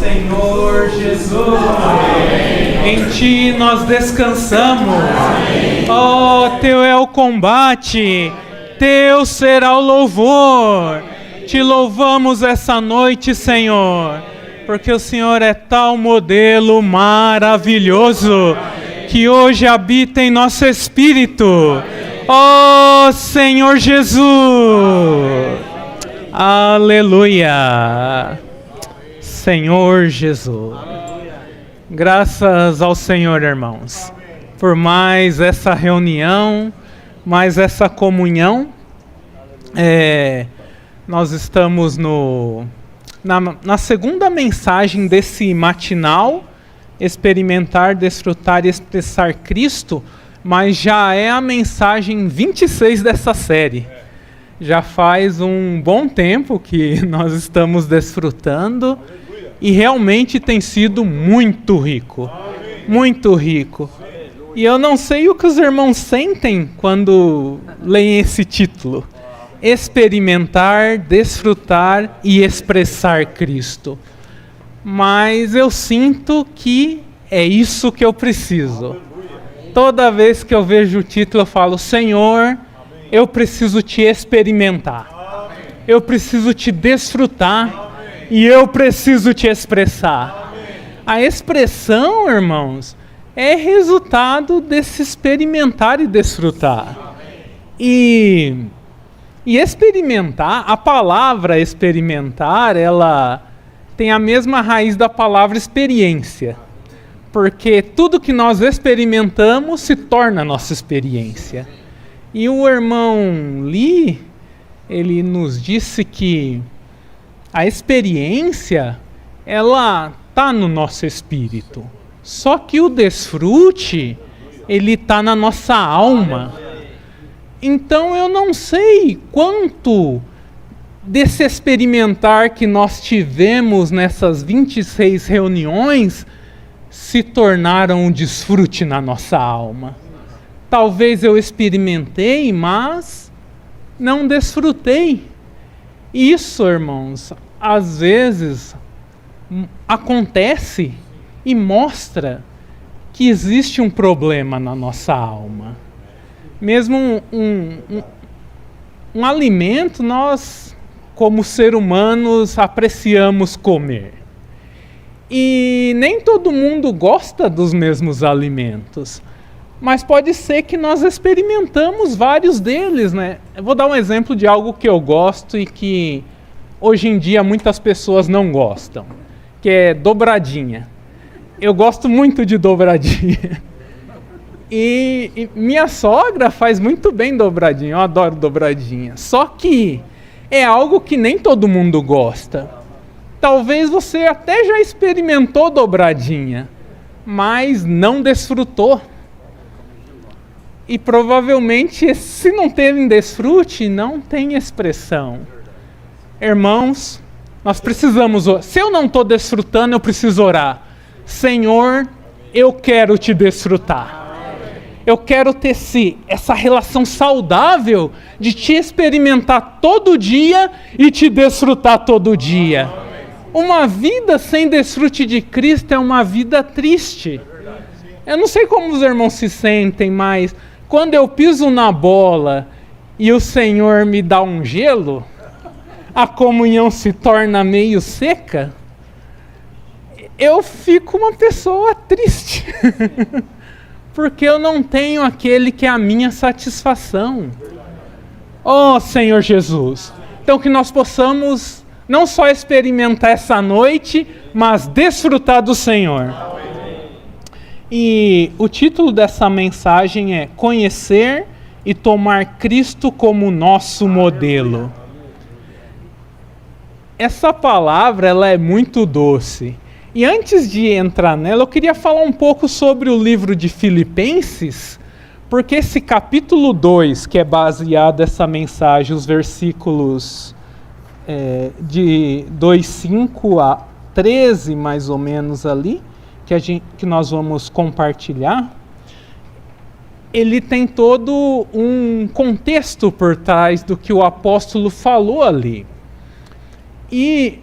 Senhor Jesus. Amém. Em Ti nós descansamos. Ó, Teu é o combate, Teu será o louvor. Te louvamos essa noite, Senhor, porque o Senhor é tal modelo maravilhoso que hoje habita em nosso espírito. Ó Senhor Jesus. Aleluia. Senhor Jesus. Graças ao Senhor, irmãos, por mais essa reunião, mais essa comunhão. Nós estamos na segunda mensagem desse matinal, experimentar, desfrutar e expressar Cristo, mas já é a mensagem 26 dessa série. Já faz um bom tempo que nós estamos desfrutando e realmente tem sido muito rico, muito rico. E eu não sei o que os irmãos sentem quando leem esse título: experimentar, desfrutar e expressar Cristo. Mas eu sinto que é isso que eu preciso. Toda vez que eu vejo o título eu falo: Senhor, eu preciso te experimentar, eu preciso te desfrutar e eu preciso te expressar. A expressão, irmãos, é resultado desse experimentar e desfrutar. E experimentar, a palavra experimentar, ela tem a mesma raiz da palavra experiência. Porque tudo que nós experimentamos se torna nossa experiência. E o irmão Lee, ele nos disse que a experiência, ela está no nosso espírito. Só que o desfrute, ele está na nossa alma. Então eu não sei quanto desse experimentar que nós tivemos nessas 26 reuniões se tornaram um desfrute na nossa alma. Talvez eu experimentei, mas não desfrutei. Isso, irmãos, às vezes acontece e mostra que existe um problema na nossa alma. Mesmo um alimento, nós, como seres humanos, apreciamos comer. E nem todo mundo gosta dos mesmos alimentos. Mas pode ser que nós experimentamos vários deles, né? Eu vou dar um exemplo de algo que eu gosto e que hoje em dia muitas pessoas não gostam, que é dobradinha. Eu gosto muito de dobradinha. E minha sogra faz muito bem dobradinha, eu adoro dobradinha. Só que é algo que nem todo mundo gosta. Talvez você até já experimentou dobradinha, mas não desfrutou. E provavelmente, se não teve desfrute, não tem expressão. Irmãos, nós precisamos orar. Se eu não estou desfrutando, eu preciso orar. Senhor, eu quero te desfrutar. Eu quero ter essa relação saudável de te experimentar todo dia e te desfrutar todo dia. Uma vida sem desfrute de Cristo é uma vida triste. Eu não sei como os irmãos se sentem, mas quando eu piso na bola e o Senhor me dá um gelo, a comunhão se torna meio seca, eu fico uma pessoa triste. Porque eu não tenho aquele que é a minha satisfação. Oh, Senhor Jesus. Então que nós possamos não só experimentar essa noite, mas desfrutar do Senhor. E o título dessa mensagem é Conhecer e Tomar Cristo como Nosso Modelo. Essa palavra, ela é muito doce. E antes de entrar nela, eu queria falar um pouco sobre o livro de Filipenses, porque esse capítulo 2, que é baseado nessa mensagem, os versículos de 2:5 a 13, mais ou menos ali, que nós vamos compartilhar, ele tem todo um contexto por trás do que o apóstolo falou ali. E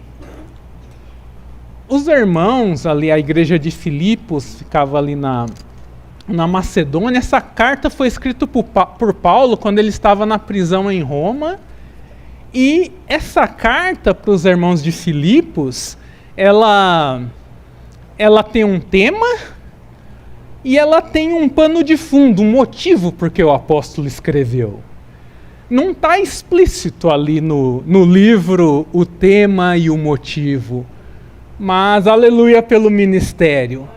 os irmãos ali, a igreja de Filipos, ficava ali na Macedônia. Essa carta foi escrita por Paulo quando ele estava na prisão em Roma. E essa carta para os irmãos de Filipos, ela tem um tema e ela tem um pano de fundo, um motivo porque o apóstolo escreveu. Não está explícito ali no livro o tema e o motivo, mas aleluia pelo ministério.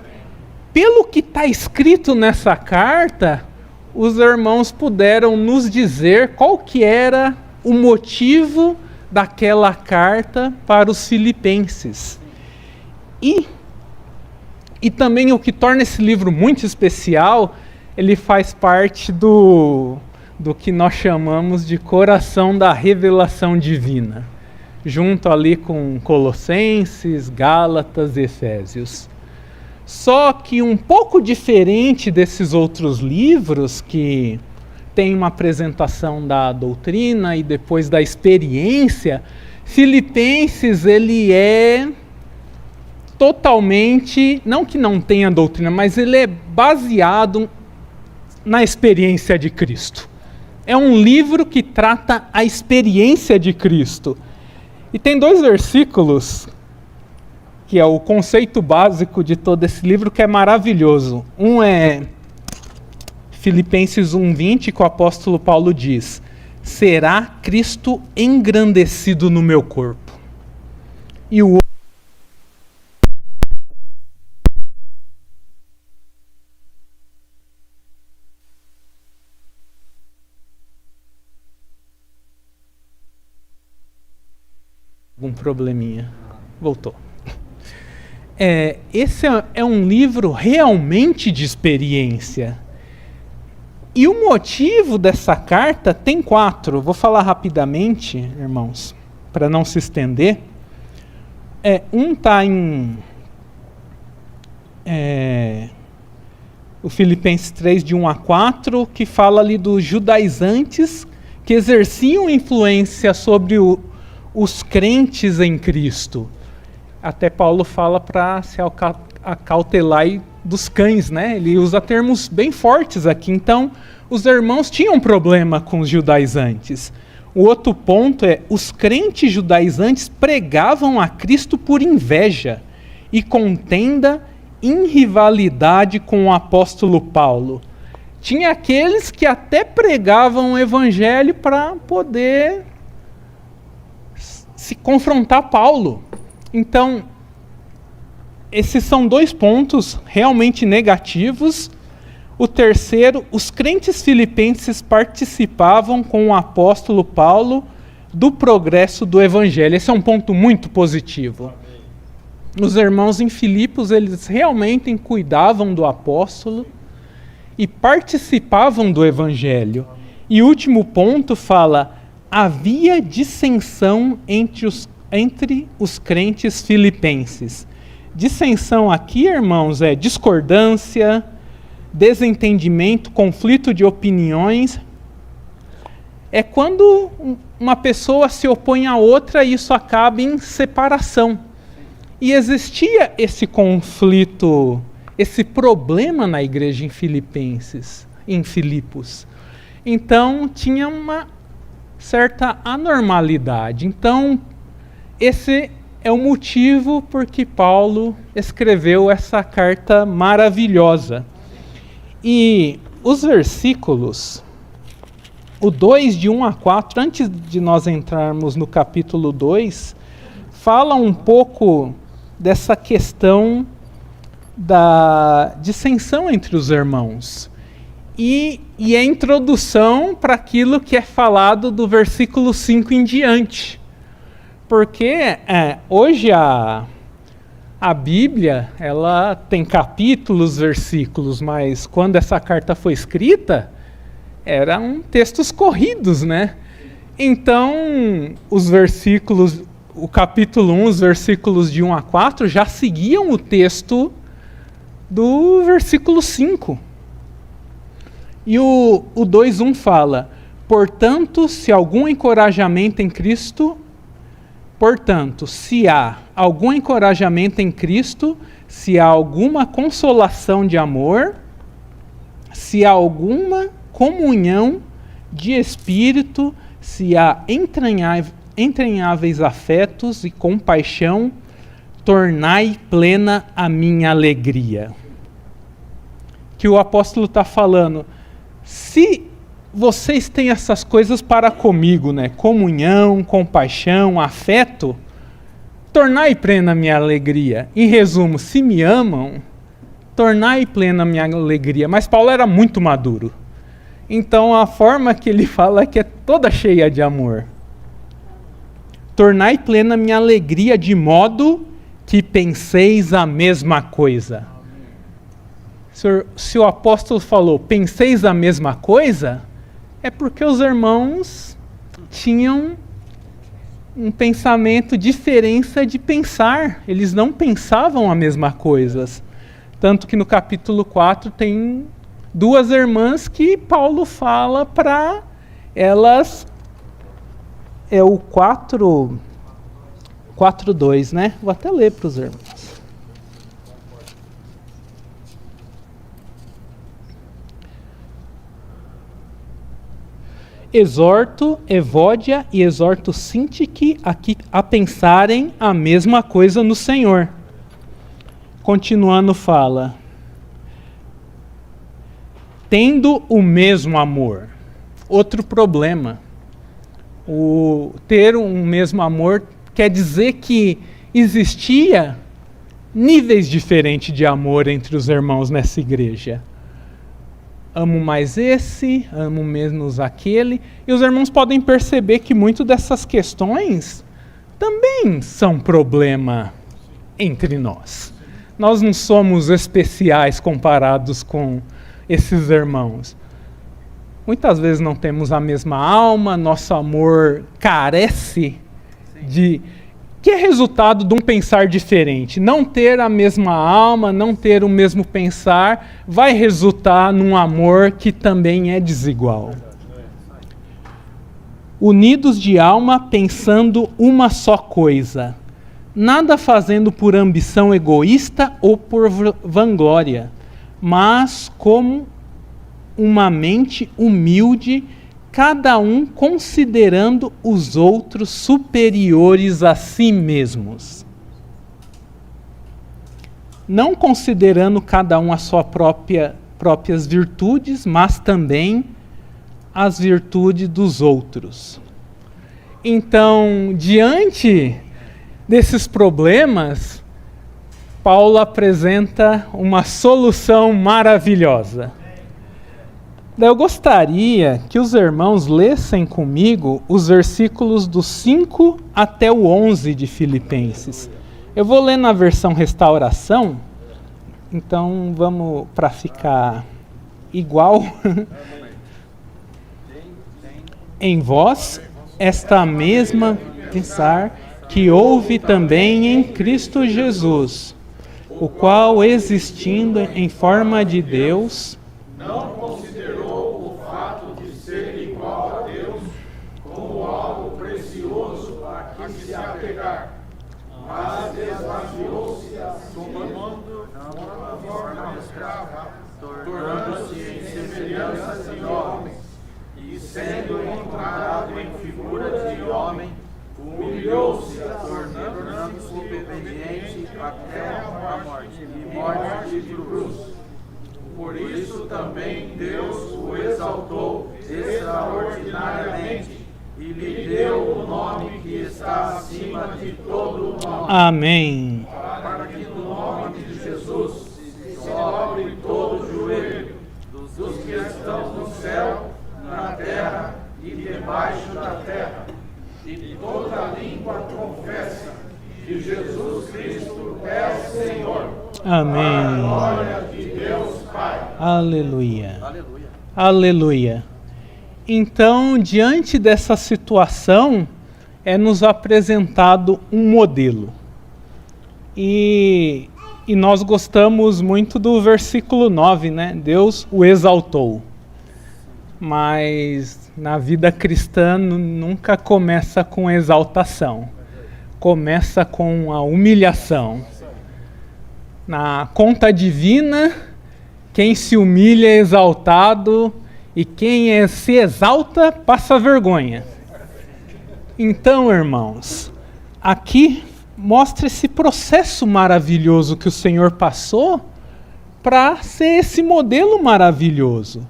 Pelo que está escrito nessa carta, os irmãos puderam nos dizer qual que era o motivo daquela carta para os filipenses. E também o que torna esse livro muito especial, ele faz parte do que nós chamamos de coração da revelação divina, junto ali com Colossenses, Gálatas e Efésios. Só que um pouco diferente desses outros livros, que tem uma apresentação da doutrina e depois da experiência, Filipenses ele é totalmente, não que não tenha doutrina, mas ele é baseado na experiência de Cristo. É um livro que trata a experiência de Cristo. E tem 2 versículos, que é o conceito básico de todo esse livro, que é maravilhoso. Um é Filipenses 1:20, que o apóstolo Paulo diz: será Cristo engrandecido no meu corpo. E o outro, algum probleminha. Voltou. Esse é um livro realmente de experiência. E o motivo dessa carta tem 4. Vou falar rapidamente, irmãos, para não se estender. Um está em o Filipenses 3, de 1-4, que fala ali dos judaizantes que exerciam influência sobre os crentes em Cristo. Até Paulo fala para se acautelar dos cães, né? Ele usa termos bem fortes aqui. Então, os irmãos tinham problema com os judaizantes. O outro ponto é: os crentes judaizantes pregavam a Cristo por inveja e contenda em rivalidade com o apóstolo Paulo. Tinha aqueles que até pregavam o evangelho para poder se confrontar Paulo. Então, esses são 2 pontos realmente negativos. O terceiro, os crentes filipenses participavam com o apóstolo Paulo do progresso do evangelho. Esse é um ponto muito positivo. Os irmãos em Filipos, eles realmente cuidavam do apóstolo e participavam do evangelho. E o último ponto fala: havia dissensão entre os crentes filipenses. Dissensão aqui, irmãos, é discordância, desentendimento, conflito de opiniões. É quando uma pessoa se opõe a outra e isso acaba em separação. E existia esse conflito, esse problema na igreja em Filipos. Então, tinha uma certa anormalidade. Então, esse é o motivo por que Paulo escreveu essa carta maravilhosa. E os versículos, o 2, de 1-4, antes de nós entrarmos no capítulo 2, fala um pouco dessa questão da dissensão entre os irmãos. E é introdução para aquilo que é falado do versículo 5 em diante. Porque hoje a Bíblia, ela tem capítulos, versículos, mas quando essa carta foi escrita, eram textos corridos, né? Então, os versículos, o capítulo 1, os versículos de 1-4, já seguiam o texto do versículo 5. E o 2:1 fala: portanto, se algum encorajamento em Cristo, Portanto, se há algum encorajamento em Cristo, se há alguma consolação de amor, se há alguma comunhão de espírito, se há entranháveis afetos e compaixão, tornai plena a minha alegria. Que o apóstolo está falando, se vocês têm essas coisas para comigo, né? Comunhão, compaixão, afeto, tornai plena a minha alegria. Em resumo, se me amam, tornai plena a minha alegria. Mas Paulo era muito maduro. Então a forma que ele fala é que é toda cheia de amor. Tornai plena a minha alegria de modo que penseis a mesma coisa. Se o apóstolo falou, penseis a mesma coisa, é porque os irmãos tinham um pensamento, diferença de pensar. Eles não pensavam a mesma coisa. Tanto que no capítulo 4 tem 2 irmãs que Paulo fala para elas, é o 4:2, né? Vou até ler para os irmãos. Exorto Evódia e exorto Sintique a pensarem a mesma coisa no Senhor. Continuando fala, tendo o mesmo amor. Outro problema, o ter um mesmo amor quer dizer que existia níveis diferentes de amor entre os irmãos nessa igreja. Amo mais esse, amo menos aquele. E os irmãos podem perceber que muito dessas questões também são problema entre nós. Nós não somos especiais comparados com esses irmãos. Muitas vezes não temos a mesma alma, nosso amor carece de... que é resultado de um pensar diferente. Não ter a mesma alma, não ter o mesmo pensar, vai resultar num amor que também é desigual. Unidos de alma, pensando uma só coisa. Nada fazendo por ambição egoísta ou por vanglória, mas como uma mente humilde, cada um considerando os outros superiores a si mesmos. Não considerando cada um as suas próprias virtudes, mas também as virtudes dos outros. Então, diante desses problemas, Paulo apresenta uma solução maravilhosa. Eu gostaria que os irmãos lessem comigo os versículos do 5 até o 11 de Filipenses. Eu vou ler na versão restauração, então vamos para ficar igual. Em vós, esta mesma pensar que houve também em Cristo Jesus, o qual, existindo em forma de Deus, não considerou o fato de ser igual a Deus como algo precioso a que se apegar, mas esvaziou-se, tomando uma forma de escravo, tornando-se em semelhança de homem, e sendo encontrado em figura de homem, humilhou-se, tornando-se obediente até a morte, e morte de cruz. Por isso também Deus o exaltou extraordinariamente e lhe deu o nome que está acima de todo nome. Amém. Para que no nome de Jesus se dobre todo o joelho dos que estão no céu, na terra e debaixo da terra, e toda língua confessa que Jesus Cristo é o Senhor. Amém. Para a glória de Deus Pai. Aleluia. Aleluia. Aleluia. Então, diante dessa situação, é nos apresentado um modelo. E nós gostamos muito do versículo 9, né? Deus o exaltou. Mas na vida cristã nunca começa com exaltação. começa com a humilhação. Na conta divina, quem se humilha é exaltado e quem se exalta passa vergonha. Então, irmãos, aqui mostra esse processo maravilhoso que o Senhor passou para ser esse modelo maravilhoso.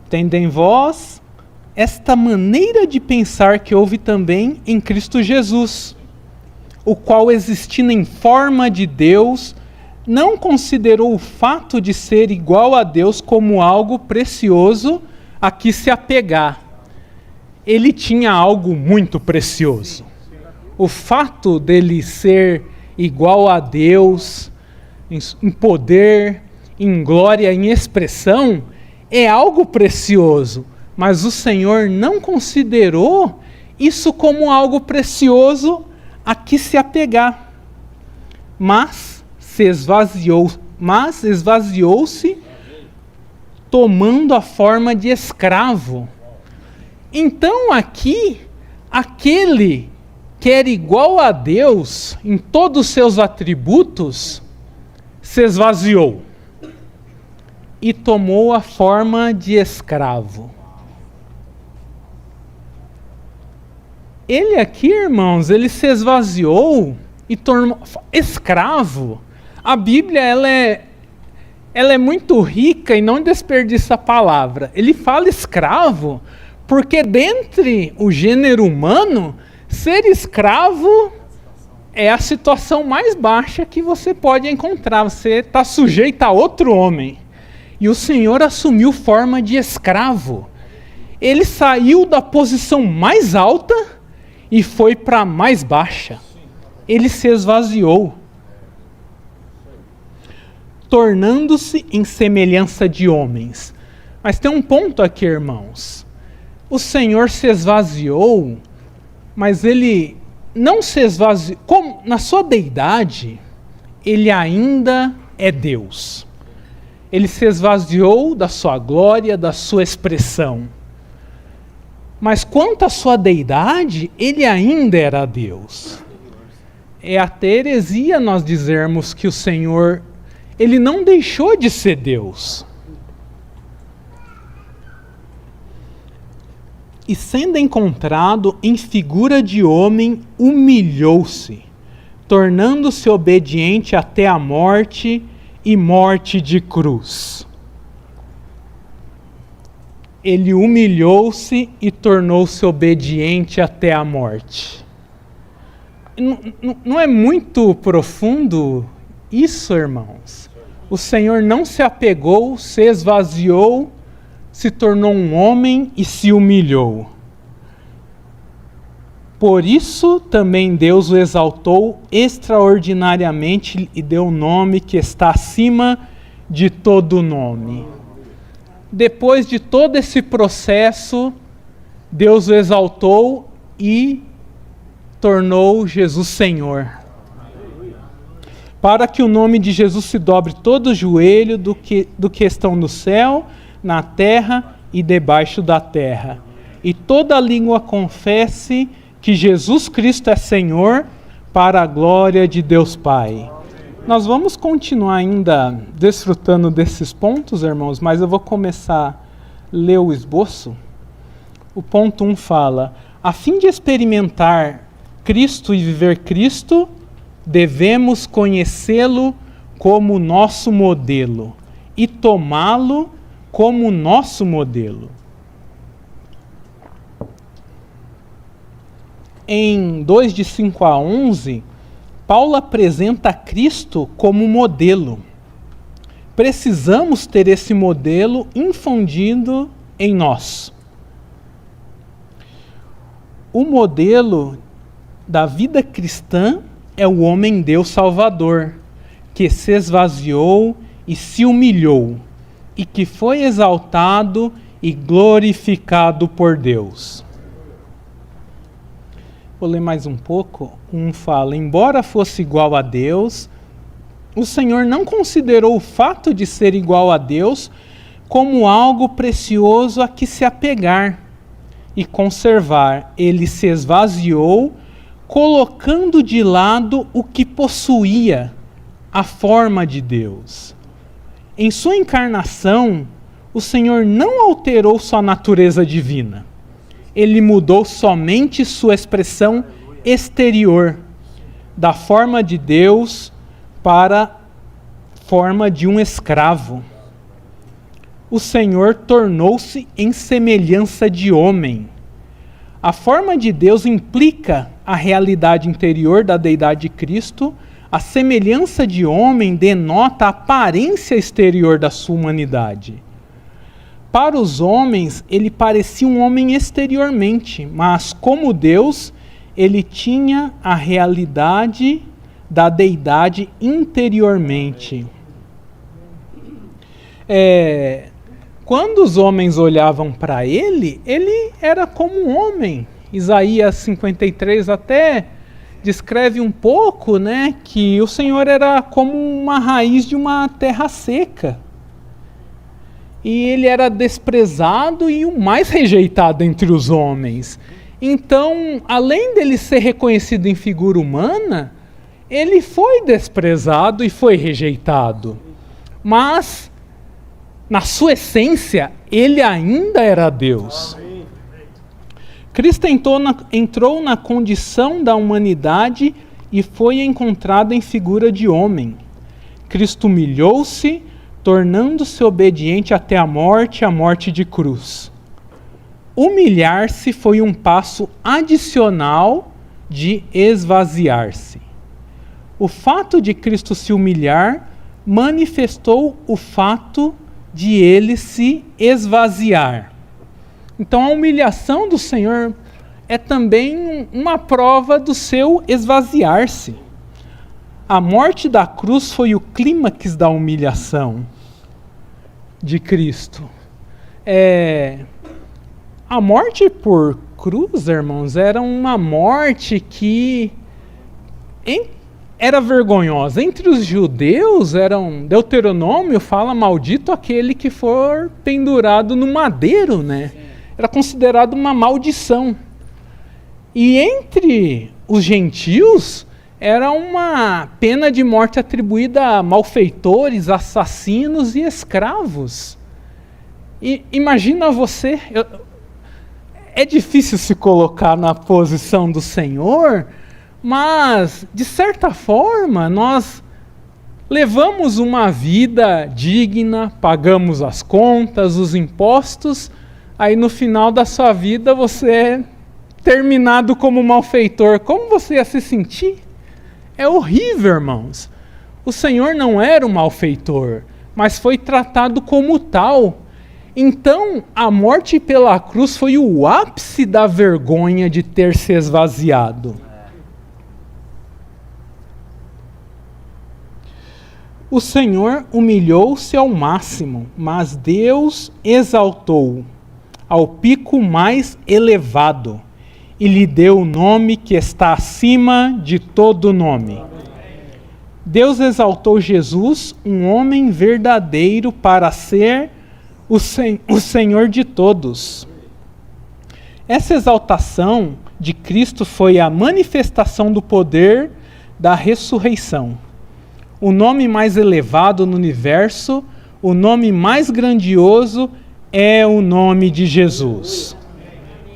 Tendo em vós esta maneira de pensar que houve também em Cristo Jesus, o qual, existindo em forma de Deus, não considerou o fato de ser igual a Deus como algo precioso a que se apegar. Ele tinha algo muito precioso. O fato dele ser igual a Deus, em poder, em glória, em expressão, é algo precioso. Mas o Senhor não considerou isso como algo precioso a que se apegar. Mas esvaziou-se, tomando a forma de escravo. Então aqui, aquele que era igual a Deus em todos os seus atributos, se esvaziou e tomou a forma de escravo. Ele aqui, irmãos, ele se esvaziou e tornou escravo. A Bíblia, ela é muito rica e não desperdiça a palavra. Ele fala escravo porque dentre o gênero humano, ser escravo é a situação mais baixa que você pode encontrar. Você está sujeito a outro homem. E o Senhor assumiu forma de escravo. Ele saiu da posição mais alta e foi para a mais baixa. Ele se esvaziou, tornando-se em semelhança de homens. Mas tem um ponto aqui, irmãos. O Senhor se esvaziou, mas ele não se esvaziou. Como na sua deidade, ele ainda é Deus. Ele se esvaziou da sua glória, da sua expressão. Mas quanto à sua deidade, ele ainda era Deus. É até heresia nós dizermos que o Senhor, ele não deixou de ser Deus. E sendo encontrado em figura de homem, humilhou-se, tornando-se obediente até a morte e morte de cruz. Ele humilhou-se e tornou-se obediente até a morte. Não é muito profundo isso, irmãos? O Senhor não se apegou, se esvaziou, se tornou um homem e se humilhou. Por isso também Deus o exaltou extraordinariamente e deu um nome que está acima de todo nome. Depois de todo esse processo, Deus o exaltou e tornou Jesus Senhor. Para que o nome de Jesus se dobre todo o joelho do que estão no céu, na terra e debaixo da terra. E toda língua confesse que Jesus Cristo é Senhor, para a glória de Deus Pai. Nós vamos continuar ainda desfrutando desses pontos, irmãos, mas eu vou começar a ler o esboço. O ponto 1 fala: a fim de experimentar Cristo e viver Cristo, devemos conhecê-lo como nosso modelo e tomá-lo como nosso modelo. Em 2 de 5 a 11, Paulo apresenta Cristo como modelo. Precisamos ter esse modelo infundido em nós. O modelo da vida cristã é o homem-deus salvador, que se esvaziou e se humilhou, e que foi exaltado e glorificado por Deus. Vou ler mais um pouco. Fala: embora fosse igual a Deus, o Senhor não considerou o fato de ser igual a Deus como algo precioso a que se apegar e conservar. Ele se esvaziou, colocando de lado o que possuía a forma de Deus. Em sua encarnação, o Senhor não alterou sua natureza divina. Ele mudou somente sua expressão exterior, da forma de Deus para a forma de um escravo. O Senhor tornou-se em semelhança de homem. A forma de Deus implica a realidade interior da deidade de Cristo. A semelhança de homem denota a aparência exterior da sua humanidade. Para os homens, ele parecia um homem exteriormente, mas como Deus, ele tinha a realidade da deidade interiormente. Quando os homens olhavam para ele era como um homem. Isaías 53 até descreve um pouco, né, que o Senhor era como uma raiz de uma terra seca. E ele era desprezado e o mais rejeitado entre os homens. Então, além dele ser reconhecido em figura humana, ele foi desprezado e foi rejeitado. Mas, na sua essência, ele ainda era Deus. Cristo entrou na condição da humanidade e foi encontrado em figura de homem. Cristo humilhou-se, tornando-se obediente até a morte de cruz. Humilhar-se foi um passo adicional de esvaziar-se. O fato de Cristo se humilhar manifestou o fato de ele se esvaziar. Então a humilhação do Senhor é também uma prova do seu esvaziar-se. A morte da cruz foi o clímax da humilhação de Cristo. A morte por cruz, irmãos, era uma morte que era vergonhosa. Entre os judeus, Deuteronômio fala, maldito aquele que for pendurado no madeiro, né? Era considerado uma maldição. E entre os gentios, era uma pena de morte atribuída a malfeitores, assassinos e escravos. E imagina você, é difícil se colocar na posição do Senhor, mas, de certa forma, nós levamos uma vida digna, pagamos as contas, os impostos, aí no final da sua vida você é terminado como malfeitor. Como você ia se sentir? É horrível, irmãos. O Senhor não era um malfeitor, mas foi tratado como tal. Então, a morte pela cruz foi o ápice da vergonha de ter se esvaziado. O Senhor humilhou-se ao máximo, mas Deus exaltou ao pico mais elevado e lhe deu o nome que está acima de todo nome. Deus exaltou Jesus, um homem verdadeiro, para ser o Senhor de todos. Essa exaltação de Cristo foi a manifestação do poder da ressurreição. O nome mais elevado no universo, o nome mais grandioso é o nome de Jesus.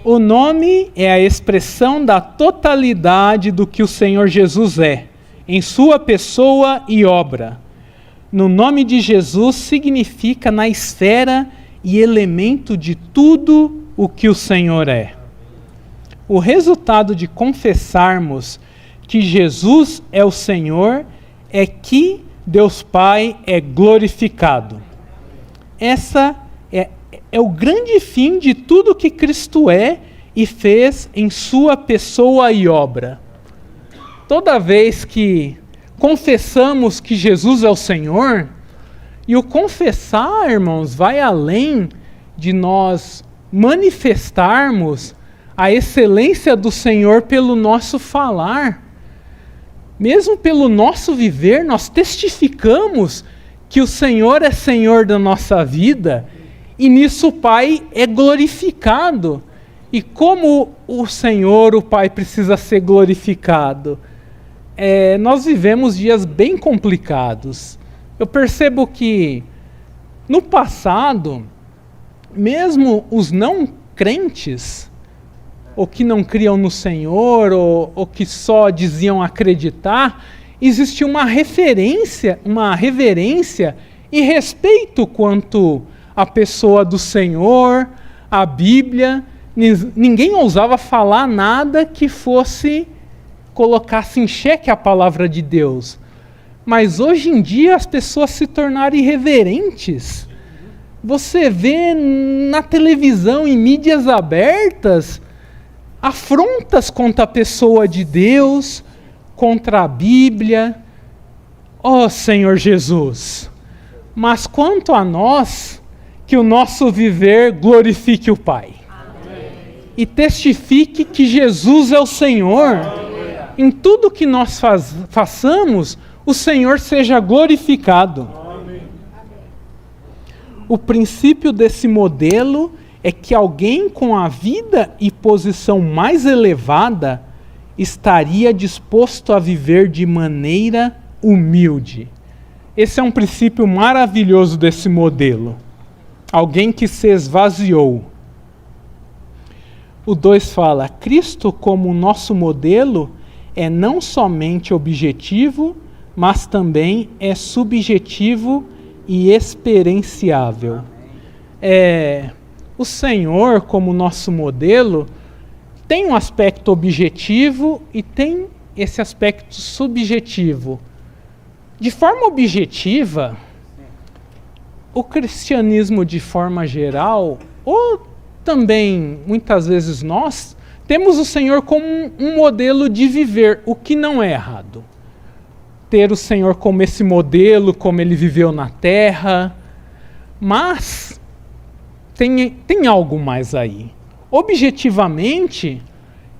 O nome é a expressão da totalidade do que o Senhor Jesus é, em sua pessoa e obra. No nome de Jesus significa na esfera e elemento de tudo o que o Senhor é. O resultado de confessarmos que Jesus é o Senhor é que Deus Pai é glorificado. Essa é o grande fim de tudo que Cristo é e fez em sua pessoa e obra. Toda vez que confessamos que Jesus é o Senhor, e o confessar, irmãos, vai além de nós manifestarmos a excelência do Senhor pelo nosso falar. Mesmo pelo nosso viver, nós testificamos que o Senhor é Senhor da nossa vida, e nisso o Pai é glorificado. E como o Senhor, o Pai, precisa ser glorificado? Nós vivemos dias bem complicados. Eu percebo que no passado, mesmo os não crentes, ou que não criam no Senhor, ou que só diziam acreditar, existia uma reverência e respeito quanto à pessoa do Senhor, à Bíblia. Ninguém ousava falar nada que colocasse em xeque a palavra de Deus. Mas hoje em dia as pessoas se tornaram irreverentes. Você vê na televisão, em mídias abertas, afrontas contra a pessoa de Deus, contra a Bíblia. Ó Senhor Jesus! Mas quanto a nós, que o nosso viver glorifique o Pai. Amém. E testifique que Jesus é o Senhor. Amém. Em tudo que nós façamos, o Senhor seja glorificado. Amém. O princípio desse modelo é que alguém com a vida e posição mais elevada estaria disposto a viver de maneira humilde. Esse é um princípio maravilhoso desse modelo. Alguém que se esvaziou. O 2 fala: Cristo como nosso modelo é não somente objetivo, mas também é subjetivo e experienciável. O Senhor, como nosso modelo, tem um aspecto objetivo e tem esse aspecto subjetivo. De forma objetiva, o cristianismo de forma geral, ou também muitas vezes nós, temos o Senhor como um modelo de viver, o que não é errado. Ter o Senhor como esse modelo, como ele viveu na terra, mas tem algo mais aí. Objetivamente,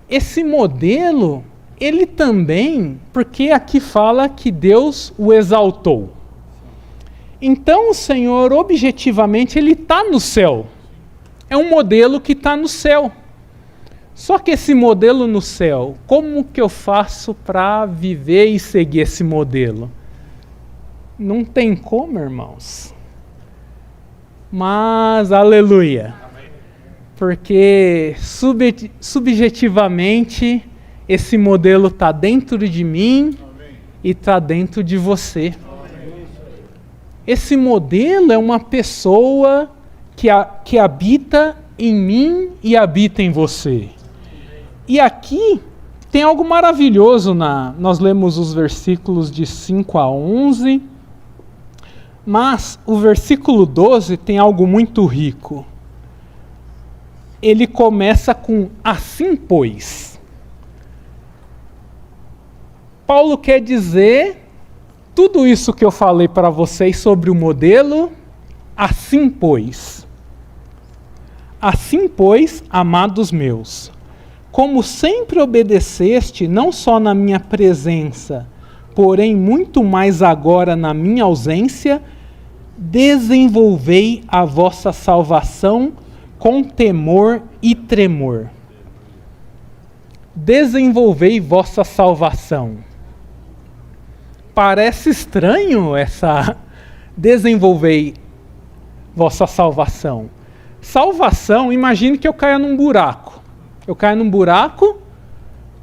esse modelo, ele também, porque aqui fala que Deus o exaltou. Então o Senhor, objetivamente, ele está no céu. É um modelo que está no céu. Só que esse modelo no céu, como que eu faço para viver e seguir esse modelo? Não tem como, irmãos. Mas, aleluia. Porque subjetivamente esse modelo está dentro de mim e está dentro de você. Esse modelo é uma pessoa que habita em mim e habita em você. E aqui tem algo maravilhoso, nós lemos os versículos de 5 a 11, mas o versículo 12 tem algo muito rico. Ele começa com assim pois. Paulo quer dizer tudo isso que eu falei para vocês sobre o modelo, assim pois. Assim pois, amados meus, como sempre obedeceste, não só na minha presença, porém muito mais agora na minha ausência, desenvolvei a vossa salvação com temor e tremor. Desenvolvei vossa salvação. Parece estranho essa desenvolvei vossa salvação. Salvação, imagine que eu caia num buraco. Eu caio num buraco,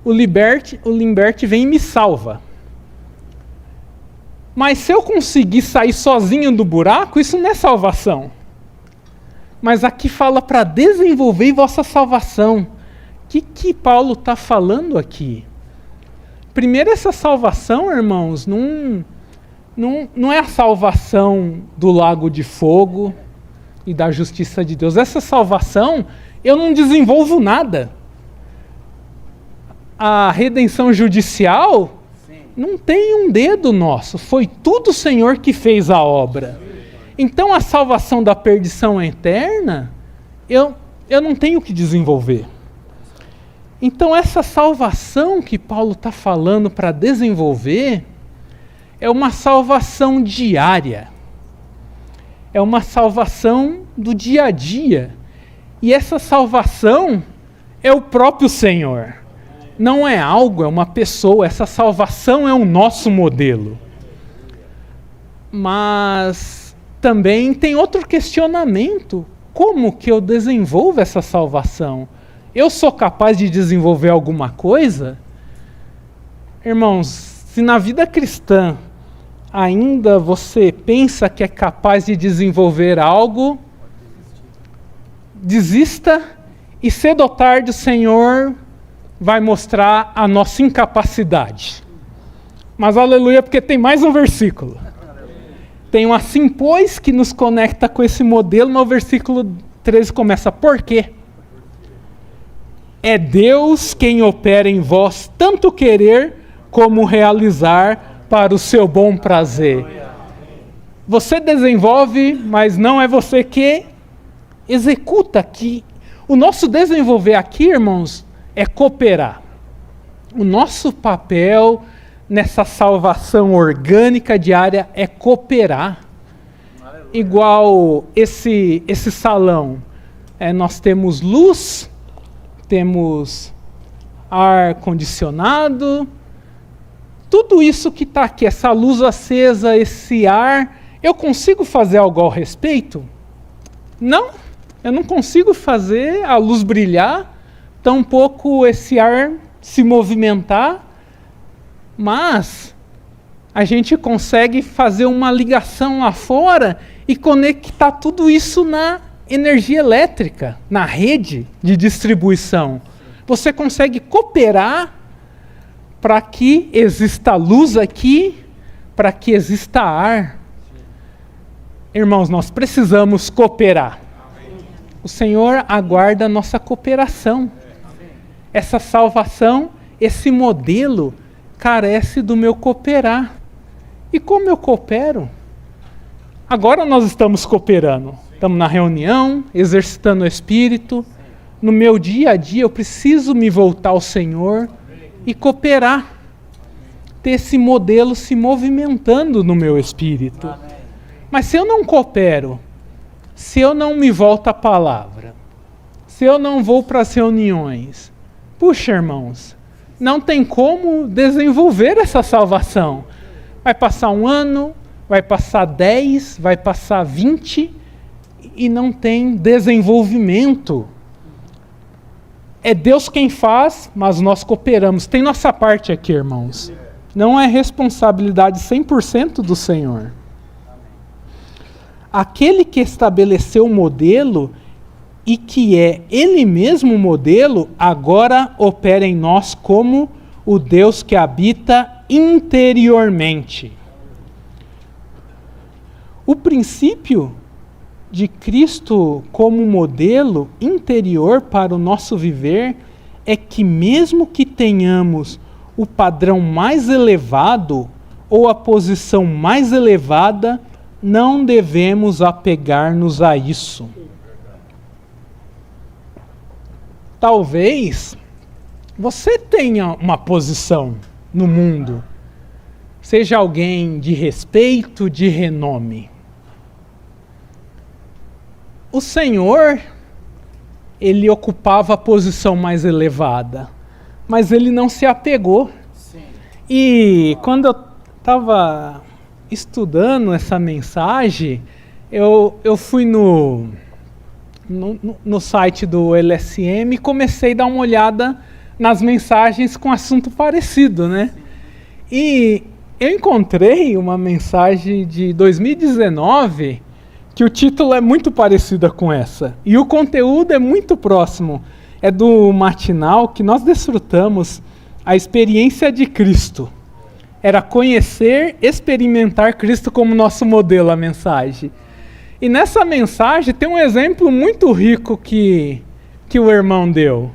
o Limbert vem e me salva. Mas se eu conseguir sair sozinho do buraco, isso não é salvação. Mas aqui fala para desenvolver vossa salvação. O que Paulo está falando aqui? Primeiro, essa salvação, irmãos, não é a salvação do lago de fogo e da justiça de Deus. Essa salvação, eu não desenvolvo nada. A redenção judicial não tem um dedo nosso. Foi tudo o Senhor que fez a obra. Então a salvação da perdição eterna, eu não tenho que desenvolver. Então essa salvação que Paulo está falando para desenvolver é uma salvação diária. É uma salvação do dia a dia. E essa salvação é o próprio Senhor. Não é algo, é uma pessoa. Essa salvação é o nosso modelo. Mas também tem outro questionamento. Como que eu desenvolvo essa salvação? Eu sou capaz de desenvolver alguma coisa? Irmãos, se na vida cristã ainda você pensa que é capaz de desenvolver algo, desista e cedo ou tarde o Senhor vai mostrar a nossa incapacidade. Mas aleluia, porque tem mais um versículo. Tem um assim, pois, que nos conecta com esse modelo, no versículo 13 começa, por quê? É Deus quem opera em vós tanto querer como realizar para o seu bom prazer. Você desenvolve, mas não é você que executa aqui. O nosso desenvolver aqui, irmãos, é cooperar. O nosso papel nessa salvação orgânica diária é cooperar. Igual esse salão. Nós temos luz, temos ar-condicionado, tudo isso que está aqui, essa luz acesa, esse ar, eu consigo fazer algo ao respeito? Não, eu não consigo fazer a luz brilhar, tampouco esse ar se movimentar, mas a gente consegue fazer uma ligação lá fora e conectar tudo isso na energia elétrica, na rede de distribuição. Você consegue cooperar para que exista luz aqui, para que exista ar. Irmãos, nós precisamos cooperar. O Senhor aguarda a nossa cooperação. Essa salvação, esse modelo, carece do meu cooperar. E como eu coopero? Agora nós estamos cooperando. Estamos na reunião, exercitando o Espírito. No meu dia a dia eu preciso me voltar ao Senhor e cooperar. Ter esse modelo se movimentando no meu espírito. Mas se eu não coopero, se eu não me volto à palavra, se eu não vou para as reuniões, puxa, irmãos, não tem como desenvolver essa salvação. Vai passar 1 ano, vai passar 10, vai passar 20 e não tem desenvolvimento. É Deus quem faz, mas nós cooperamos. Tem nossa parte aqui, irmãos. Não é responsabilidade 100% do Senhor. Aquele que estabeleceu o modelo e que é Ele mesmo o modelo, agora opera em nós como o Deus que habita interiormente. O princípio de Cristo como modelo interior para o nosso viver é que mesmo que tenhamos o padrão mais elevado ou a posição mais elevada, não devemos apegar-nos a isso. Talvez você tenha uma posição no mundo, seja alguém de respeito, de renome. O Senhor, ele ocupava a posição mais elevada, mas ele não se apegou. Sim. E quando eu estava estudando essa mensagem, eu fui no site do LSM e comecei a dar uma olhada nas mensagens com assunto parecido, né? E eu encontrei uma mensagem de 2019 que o título é muito parecido com essa. E o conteúdo é muito próximo. É do matinal que nós desfrutamos a experiência de Cristo. Era conhecer, experimentar Cristo como nosso modelo, a mensagem. E nessa mensagem tem um exemplo muito rico que o irmão deu.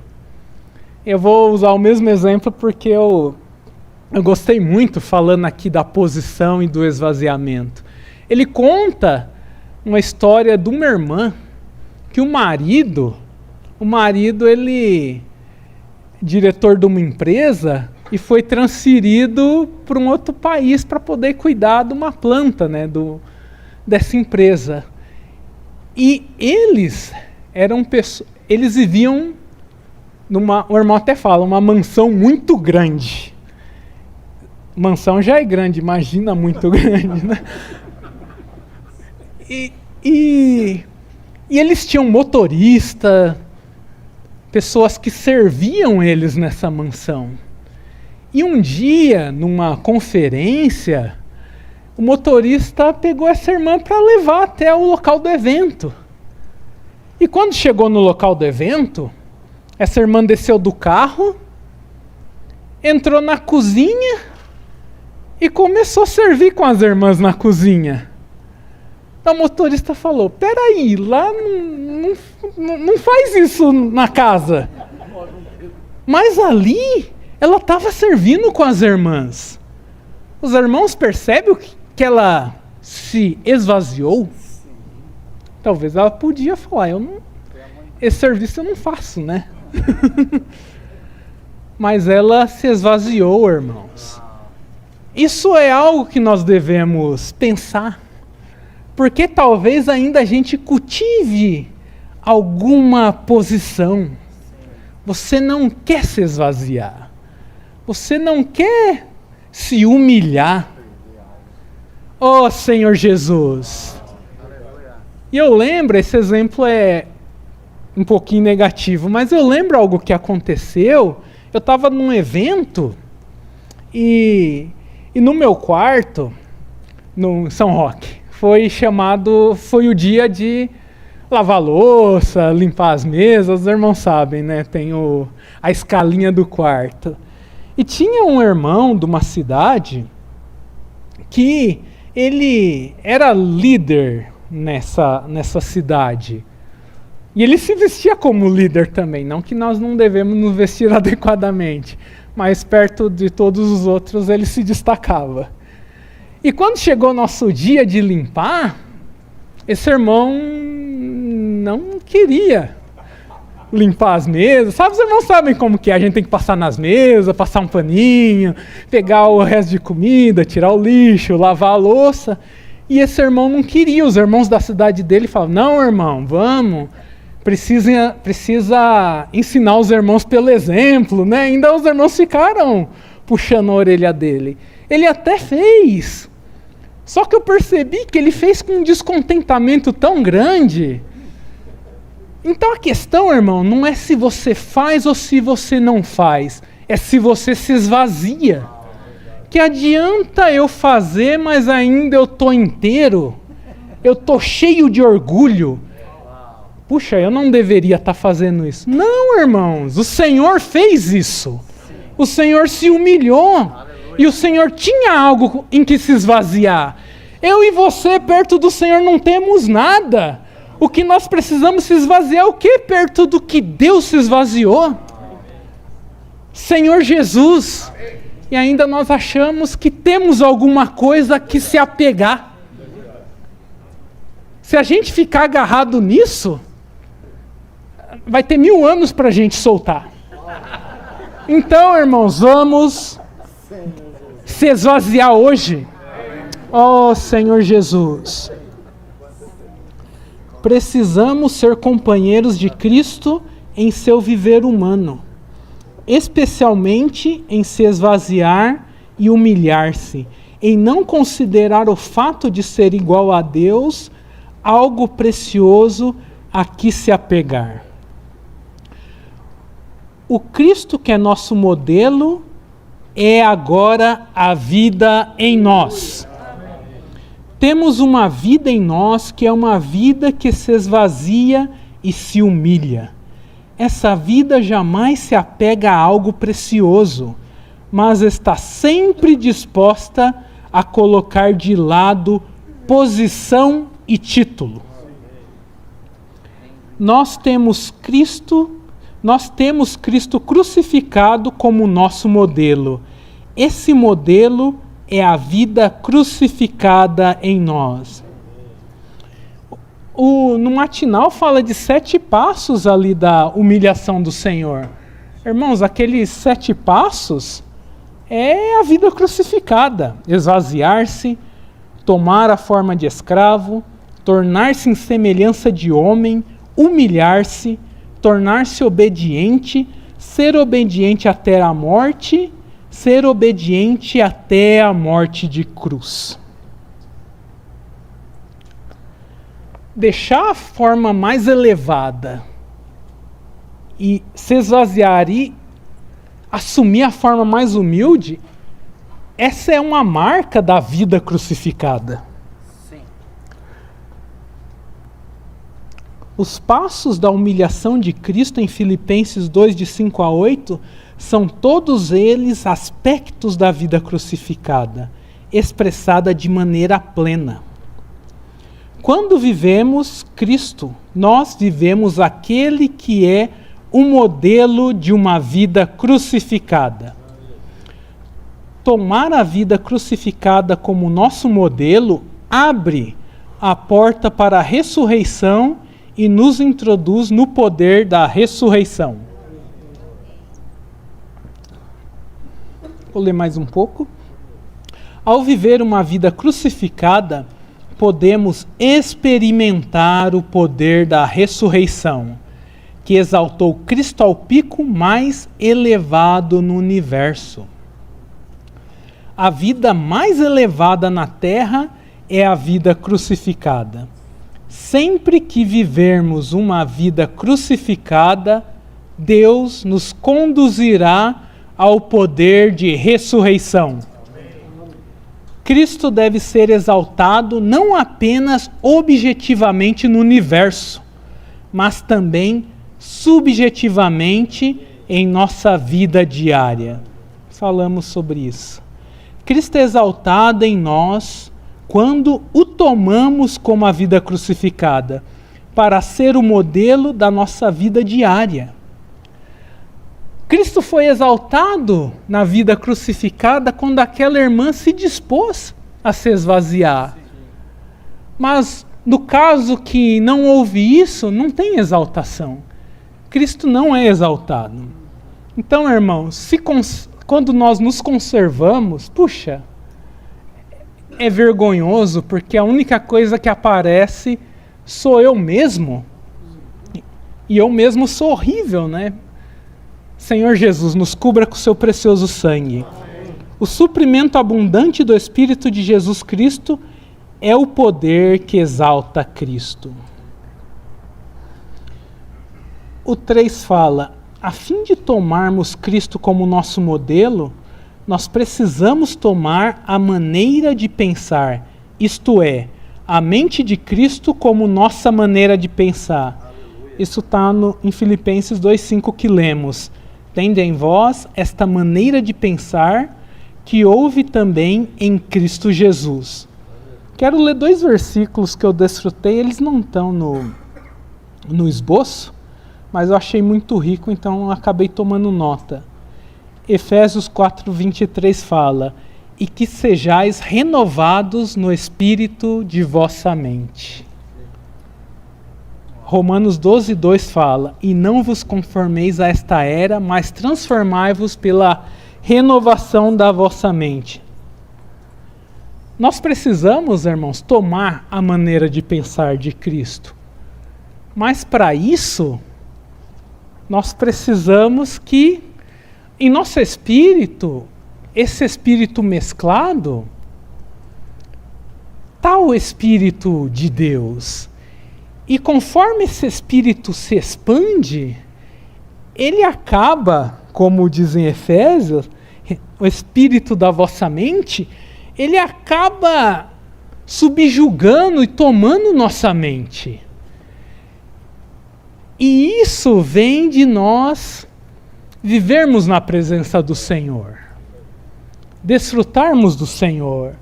Eu vou usar o mesmo exemplo porque eu gostei muito falando aqui da posição e do esvaziamento. Ele conta uma história de uma irmã que o marido, ele diretor de uma empresa e foi transferido para um outro país para poder cuidar de uma planta, né, dessa empresa. E eles viviam o irmão até fala, uma mansão muito grande. Mansão já é grande, imagina muito grande, né? E eles tinham motorista, pessoas que serviam eles nessa mansão. E um dia, numa conferência, o motorista pegou essa irmã para levar até o local do evento. E quando chegou no local do evento, essa irmã desceu do carro, entrou na cozinha e começou a servir com as irmãs na cozinha. Então o motorista falou, peraí, lá não faz isso na casa. Mas ali, ela estava servindo com as irmãs. Os irmãos percebem que ela se esvaziou? Talvez ela podia falar, esse serviço eu não faço, né? Mas ela se esvaziou, irmãos. Isso é algo que nós devemos pensar. Porque talvez ainda a gente cultive alguma posição. Você não quer se esvaziar. Você não quer se humilhar. Oh, Senhor Jesus. E eu lembro, esse exemplo é um pouquinho negativo, mas eu lembro algo que aconteceu. Eu estava num evento e no meu quarto, no São Roque, foi o dia de lavar louça, limpar as mesas, os irmãos sabem, né? Tem a escalinha do quarto. E tinha um irmão de uma cidade que ele era líder nessa cidade. E ele se vestia como líder também, não que nós não devemos nos vestir adequadamente, mas perto de todos os outros ele se destacava. E quando chegou nosso dia de limpar, esse irmão não queria limpar as mesas. Sabe, os irmãos sabem como que é, a gente tem que passar nas mesas, passar um paninho, pegar o resto de comida, tirar o lixo, lavar a louça. E esse irmão não queria, os irmãos da cidade dele falavam, não, irmão, vamos, precisa ensinar os irmãos pelo exemplo, né? Ainda os irmãos ficaram puxando a orelha dele. Ele até fez, só que eu percebi que ele fez com um descontentamento tão grande. Então a questão, irmão, não é se você faz ou se você não faz, é se você se esvazia. Que adianta eu fazer, mas ainda eu estou inteiro, eu estou cheio de orgulho. Puxa, eu não deveria estar fazendo isso. Não, irmãos, o Senhor fez isso. O Senhor se humilhou. E o Senhor tinha algo em que se esvaziar. Eu e você, perto do Senhor, não temos nada. O que nós precisamos se esvaziar é o que? Perto do que Deus se esvaziou. Senhor Jesus. E ainda nós achamos que temos alguma coisa que se apegar. Se a gente ficar agarrado nisso, vai ter 1000 anos para a gente soltar. Então, irmãos, vamos se esvaziar hoje. Oh, Senhor Jesus. Precisamos ser companheiros de Cristo em seu viver humano, especialmente em se esvaziar e humilhar-se, em não considerar o fato de ser igual a Deus algo precioso a que se apegar. O Cristo que é nosso modelo é agora a vida em nós. Temos uma vida em nós que é uma vida que se esvazia e se humilha. Essa vida jamais se apega a algo precioso, mas está sempre disposta a colocar de lado posição e título. Nós temos Cristo crucificado como nosso modelo. Esse modelo é a vida crucificada em nós. No matinal fala de 7 passos ali da humilhação do Senhor. Irmãos, aqueles 7 passos é a vida crucificada. Esvaziar-se, tomar a forma de escravo, tornar-se em semelhança de homem, humilhar-se, tornar-se obediente, ser obediente até a morte, ser obediente até a morte de cruz. Deixar a forma mais elevada e se esvaziar e assumir a forma mais humilde, essa é uma marca da vida crucificada. Sim. Os passos da humilhação de Cristo em Filipenses 2, de 5 a 8, são todos eles aspectos da vida crucificada, expressada de maneira plena. Quando vivemos Cristo, nós vivemos aquele que é o modelo de uma vida crucificada. Tomar a vida crucificada como nosso modelo abre a porta para a ressurreição e nos introduz no poder da ressurreição. Vou ler mais um pouco. Ao viver uma vida crucificada, podemos experimentar o poder da ressurreição, que exaltou Cristo ao pico mais elevado no universo. A vida mais elevada na terra é a vida crucificada. Sempre que vivermos uma vida crucificada, Deus nos conduzirá ao poder de ressurreição. Cristo deve ser exaltado não apenas objetivamente no universo, mas também subjetivamente em nossa vida diária. Falamos sobre isso. Cristo é exaltado em nós quando o tomamos como a vida crucificada, para ser o modelo da nossa vida diária. Cristo foi exaltado na vida crucificada quando aquela irmã se dispôs a se esvaziar. Mas no caso que não houve isso, não tem exaltação. Cristo não é exaltado. Então, irmãos, quando nós nos conservamos, puxa, é vergonhoso, porque a única coisa que aparece sou eu mesmo. E eu mesmo sou horrível, né? Senhor Jesus, nos cubra com o seu precioso sangue. Amém. O suprimento abundante do Espírito de Jesus Cristo é o poder que exalta Cristo. O 3 fala, a fim de tomarmos Cristo como nosso modelo, nós precisamos tomar a maneira de pensar, isto é, a mente de Cristo como nossa maneira de pensar. Aleluia. Isso está em Filipenses 2,5 que lemos. Tende em vós esta maneira de pensar que houve também em Cristo Jesus. Quero ler 2 versículos que eu desfrutei, eles não estão no esboço, mas eu achei muito rico, então eu acabei tomando nota. Efésios 4:23 fala, e que sejais renovados no espírito de vossa mente. Romanos 12:2 fala, e não vos conformeis a esta era, mas transformai-vos pela renovação da vossa mente. Nós precisamos, irmãos, tomar a maneira de pensar de Cristo. Mas para isso, nós precisamos que, em nosso espírito, esse espírito mesclado, está o Espírito de Deus. E conforme esse espírito se expande, ele acaba, como dizem Efésios, o espírito da vossa mente, ele acaba subjugando e tomando nossa mente. E isso vem de nós vivermos na presença do Senhor, desfrutarmos do Senhor.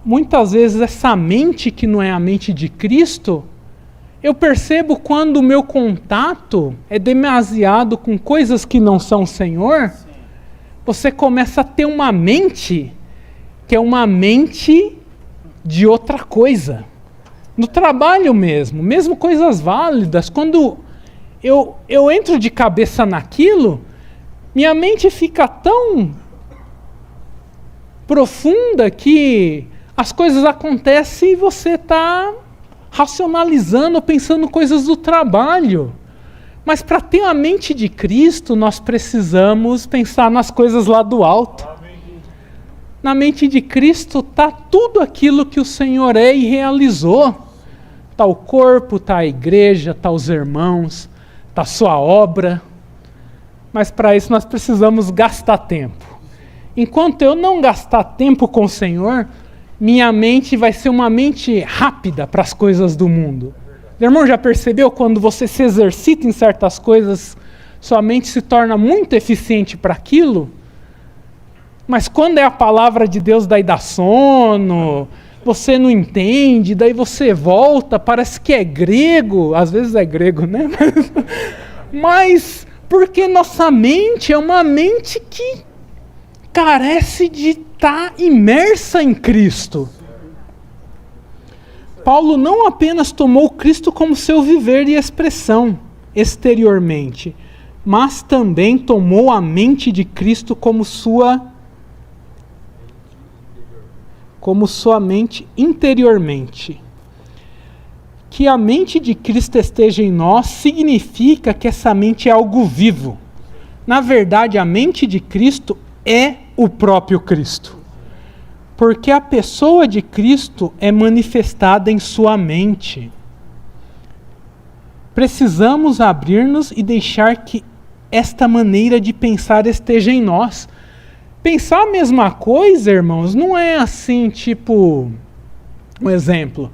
Muitas vezes essa mente que não é a mente de Cristo, eu percebo quando o meu contato é demasiado com coisas que não são o Senhor, você começa a ter uma mente que é uma mente de outra coisa. No trabalho mesmo coisas válidas, quando eu entro de cabeça naquilo, minha mente fica tão profunda que as coisas acontecem e você está racionalizando, pensando coisas do trabalho. Mas para ter a mente de Cristo, nós precisamos pensar nas coisas lá do alto. Na mente de Cristo está tudo aquilo que o Senhor é e realizou. Está o corpo, está a igreja, está os irmãos, está a sua obra. Mas para isso nós precisamos gastar tempo. Enquanto eu não gastar tempo com o Senhor, minha mente vai ser uma mente rápida para as coisas do mundo. O irmão já percebeu quando você se exercita em certas coisas, sua mente se torna muito eficiente para aquilo? Mas quando é a palavra de Deus, daí dá sono, você não entende, daí você volta, parece que é grego, às vezes é grego, né? Mas porque nossa mente é uma mente que carece de estar imersa em Cristo. Paulo não apenas tomou Cristo como seu viver e expressão exteriormente, mas também tomou a mente de Cristo como sua mente interiormente. Que a mente de Cristo esteja em nós significa que essa mente é algo vivo. Na verdade, a mente de Cristo é o próprio Cristo. Porque a pessoa de Cristo é manifestada em sua mente. Precisamos abrir-nos e deixar que esta maneira de pensar esteja em nós. Pensar a mesma coisa, irmãos, não é assim, tipo, um exemplo.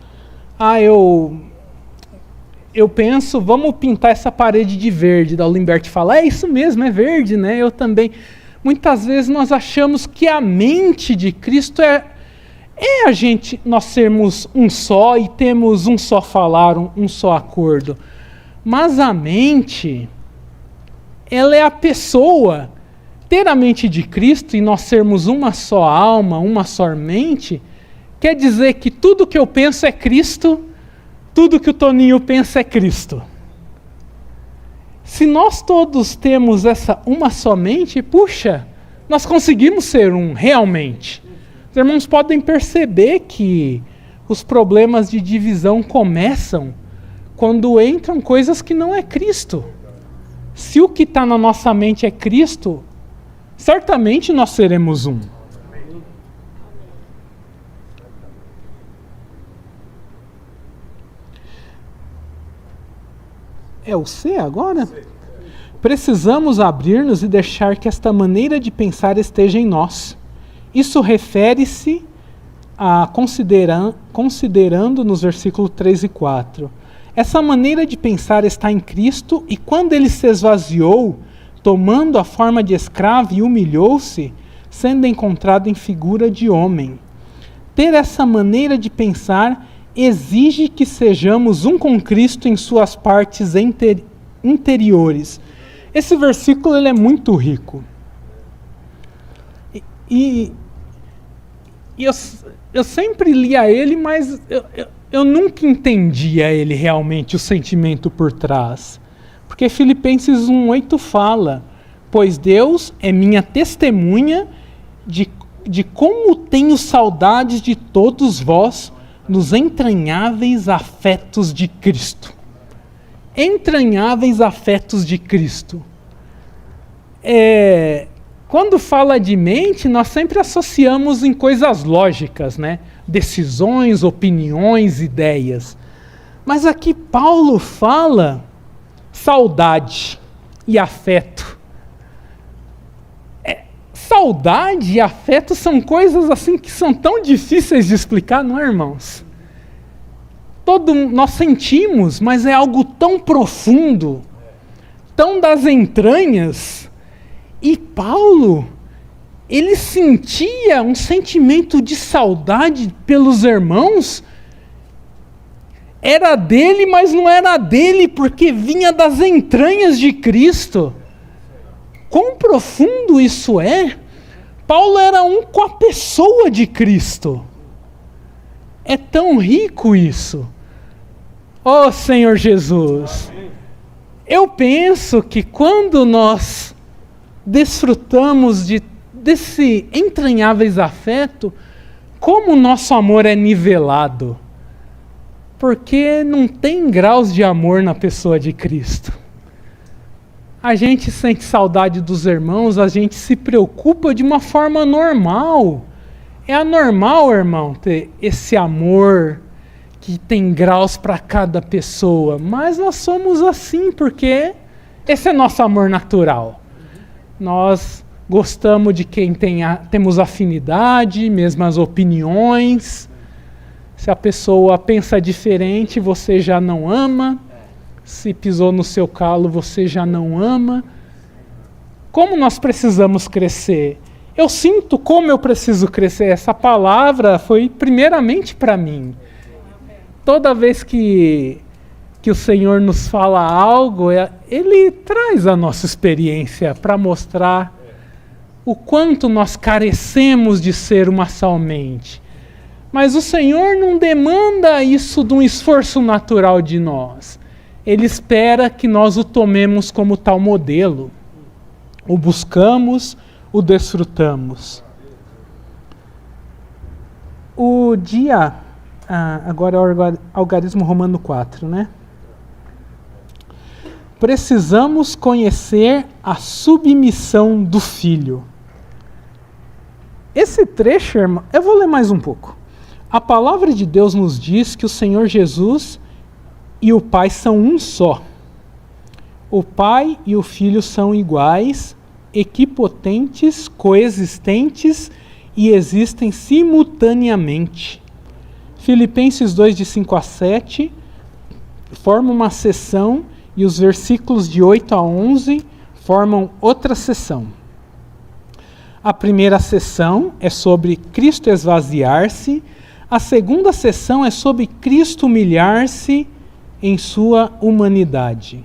Eu penso, vamos pintar essa parede de verde. Da Limberti fala, é isso mesmo, é verde, né? Eu também. Muitas vezes nós achamos que a mente de Cristo nós sermos um só e temos um só falar, um só acordo. Mas a mente, ela é a pessoa. Ter a mente de Cristo e nós sermos uma só alma, uma só mente, quer dizer que tudo que eu penso é Cristo, tudo que o Toninho pensa é Cristo. Se nós todos temos essa uma só mente, puxa, nós conseguimos ser um realmente. Os irmãos podem perceber que os problemas de divisão começam quando entram coisas que não é Cristo. Se o que está na nossa mente é Cristo, certamente nós seremos um. É o C agora? Precisamos abrir-nos e deixar que esta maneira de pensar esteja em nós. Isso refere-se a considerando nos versículos 3 e 4. Essa maneira de pensar está em Cristo e quando ele se esvaziou, tomando a forma de escravo e humilhou-se, sendo encontrado em figura de homem. Ter essa maneira de pensar exige que sejamos um com Cristo em suas partes interiores. Esse versículo ele é muito rico. E eu sempre lia ele, mas eu nunca entendia ele realmente, o sentimento por trás. Porque Filipenses 1,8 fala, pois Deus é minha testemunha de como tenho saudades de todos vós nos entranháveis afetos de Cristo. Entranháveis afetos de Cristo. Quando fala de mente, nós sempre associamos em coisas lógicas, né? Decisões, opiniões, ideias. Mas aqui Paulo fala saudade e afeto. Saudade e afeto são coisas assim que são tão difíceis de explicar, não é, irmãos? Nós sentimos, mas é algo tão profundo, tão das entranhas. E Paulo, ele sentia um sentimento de saudade pelos irmãos. Era dele, mas não era dele, porque vinha das entranhas de Cristo. Quão profundo isso é? Paulo era um com a pessoa de Cristo. É tão rico isso. Oh, Senhor Jesus. Eu penso que quando nós desfrutamos desse entranháveis afeto, como o nosso amor é nivelado. Porque não tem graus de amor na pessoa de Cristo. a gente sente saudade dos irmãos, a gente se preocupa de uma forma normal. É anormal, irmão, ter esse amor que tem graus para cada pessoa, mas nós somos assim porque esse é nosso amor natural. Nós gostamos de quem temos afinidade, mesmas opiniões. Se a pessoa pensa diferente, você já não ama. Se pisou no seu calo, você já não ama. Como nós precisamos crescer? Eu sinto como eu preciso crescer. Essa palavra foi primeiramente para mim. Toda vez que o Senhor nos fala algo, Ele traz a nossa experiência para mostrar o quanto nós carecemos de ser uma somente. Mas o Senhor não demanda isso de um esforço natural de nós. Ele espera que nós o tomemos como tal modelo. O buscamos, o desfrutamos. O dia, agora é o algarismo romano 4, né? Precisamos conhecer a submissão do Filho. Esse trecho, irmão, eu vou ler mais um pouco. A palavra de Deus nos diz que o Senhor Jesus e o Pai são um só. O Pai e o Filho são iguais, equipotentes, coexistentes e existem simultaneamente. Filipenses 2, de 5 a 7, forma uma seção e os versículos de 8 a 11 formam outra seção. A primeira seção é sobre Cristo esvaziar-se, a segunda seção é sobre Cristo humilhar-se em sua humanidade.